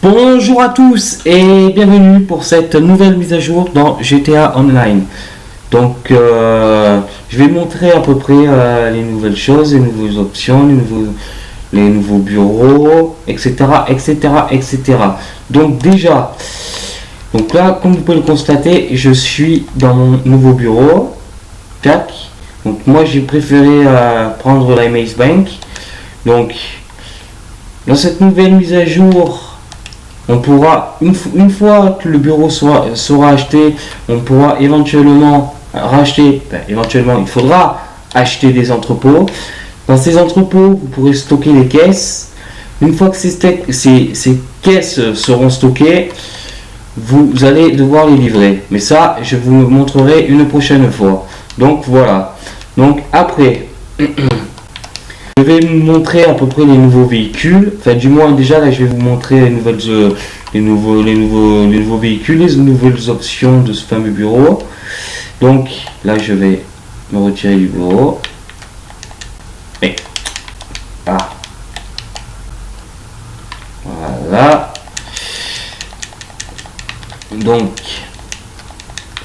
Bonjour à tous et bienvenue pour cette nouvelle mise à jour dans GTA Online. Donc je vais montrer à peu près les nouvelles choses, les nouvelles options, les nouveaux bureaux, etc. etc. etc. Donc déjà, donc là comme vous pouvez le constater, je suis dans mon nouveau bureau. Tac. Donc moi j'ai préféré prendre la Maze Bank. Donc dans cette nouvelle mise à jour, on pourra, une fois que le bureau sera acheté, on pourra éventuellement racheter, éventuellement il faudra acheter des entrepôts. Dans ces entrepôts, vous pourrez stocker les caisses. Une fois que ces caisses seront stockées, vous allez devoir les livrer. Mais ça, je vous le montrerai une prochaine fois. Donc voilà. Donc après... Je vais vous montrer à peu près les nouveaux véhicules. Enfin, du moins, déjà là, je vais vous montrer les nouveaux véhicules, les nouvelles options de ce fameux bureau. Donc là, je vais me retirer du bureau. Et voilà. Donc,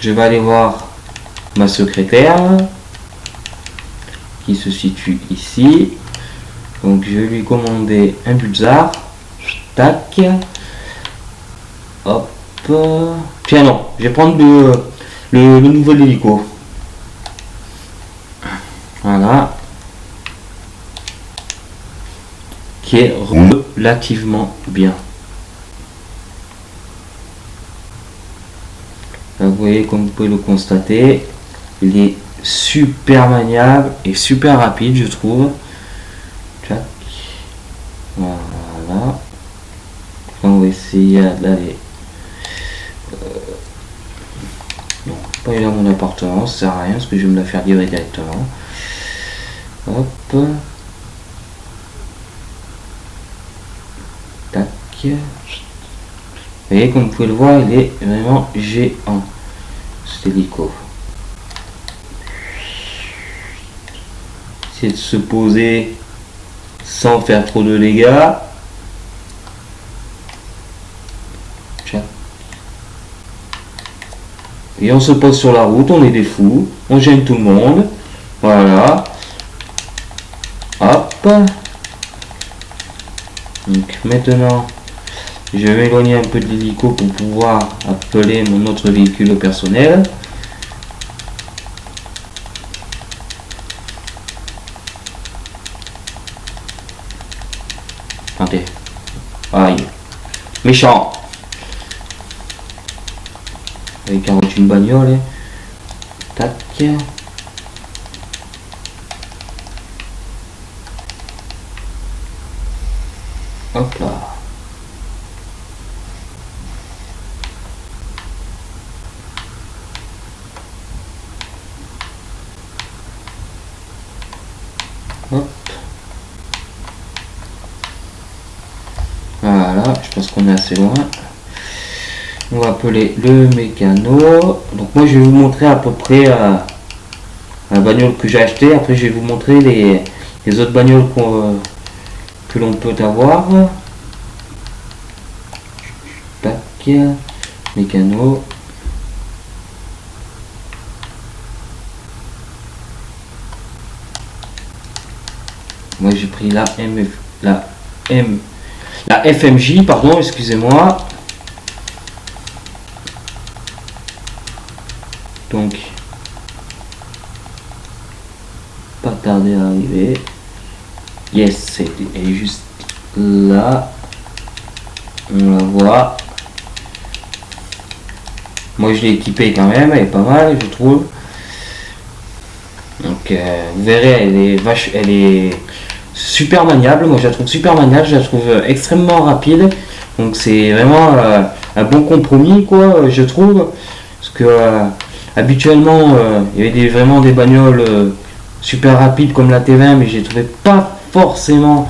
je vais aller voir ma secrétaire qui se situe ici. Donc je vais lui commander un Bulzar. Tac. Hop. Tiens non, je vais prendre le nouvel hélico. Voilà. Qui est relativement bien. Là, vous voyez, comme vous pouvez le constater, il est super maniable et super rapide, je trouve. Tac. Voilà. On va essayer d'aller non, pas aller dans mon appartement, ça sert à rien parce que je vais me la faire livrer directement. Hop. Tac. Vous voyez, comme vous pouvez le voir, il est vraiment géant, cet hélico. C'est de se poser sans faire trop de dégâts. Et on se pose sur la route, on est des fous, on gêne tout le monde. Voilà. Hop. Donc maintenant, je vais m'éloigner un peu de l'hélico pour pouvoir appeler mon autre véhicule personnel. Attendez. Aïe. Méchant. Avec une bagnole. Tac. Hop là. Hop. Voilà, je pense qu'on est assez loin. On va appeler le mécano. Donc moi je vais vous montrer à peu près la bagnole que j'ai acheté. Après je vais vous montrer les autres bagnoles que l'on peut avoir. Tac, mécano. Moi j'ai pris la FMJ, pardon, excusez-moi. Donc, pas tarder à arriver. Yes, elle est juste là. On la voit. Moi je l'ai équipée quand même, elle est pas mal, je trouve. Donc vous verrez, elle est super maniable. Moi je la trouve super maniable, je la trouve extrêmement rapide. Donc c'est vraiment un bon compromis, quoi, je trouve. Parce que habituellement il y avait vraiment des bagnoles super rapides comme la T20, mais j'ai trouvé pas forcément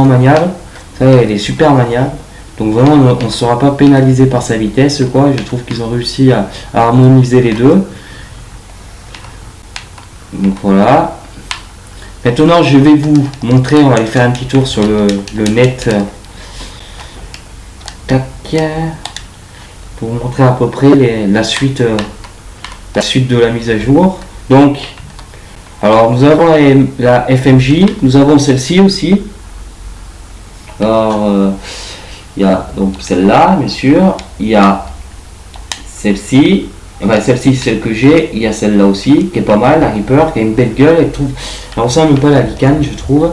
maniable. Ça, elle est super maniable. Donc vraiment on ne sera pas pénalisé par sa vitesse, quoi. Je trouve qu'ils ont réussi à harmoniser les deux. Donc voilà. Maintenant je vais vous montrer, on va aller faire un petit tour sur le net tac, pour vous montrer à peu près la suite de la mise à jour. Donc, alors nous avons la FMJ, nous avons celle-ci aussi. Alors, il y a donc celle-là, bien sûr, il y a celle-ci, enfin, celle-ci, celle que j'ai, il y a celle-là aussi, qui est pas mal, la Reaper, qui a une belle gueule, elle trouve, elle ressemble pas à la Lycan, je trouve.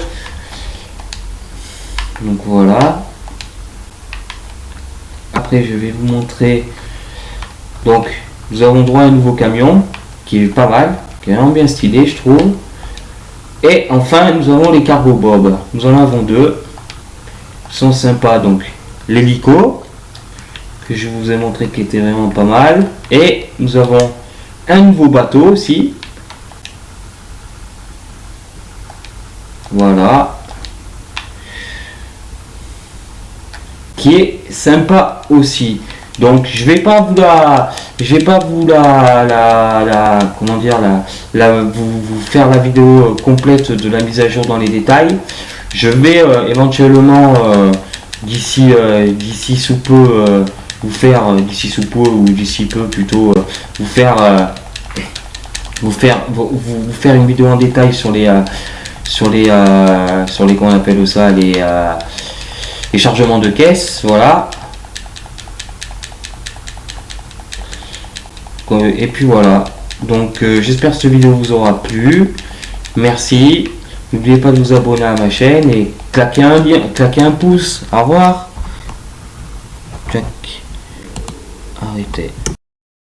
Donc voilà. Après, je vais vous montrer. Donc, nous avons droit à un nouveau camion, qui est pas mal, qui est vraiment bien stylé, je trouve. Et enfin, nous avons les cargo bob. Nous en avons deux. Ils sont sympas, donc l'hélico, que je vous ai montré qui était vraiment pas mal. Et nous avons un nouveau bateau aussi. Voilà. Qui est sympa aussi. Donc je vais pas vous comment dire vous faire la vidéo complète de la mise à jour dans les détails. Je vais éventuellement d'ici sous peu vous faire d'ici sous peu ou d'ici peu plutôt vous faire une vidéo en détail sur les comment on appelle ça, les chargements de caisse, voilà. Et puis voilà, donc j'espère que cette vidéo vous aura plu. Merci, n'oubliez pas de vous abonner à ma chaîne et claquez un pouce. Au revoir. Arrêtez.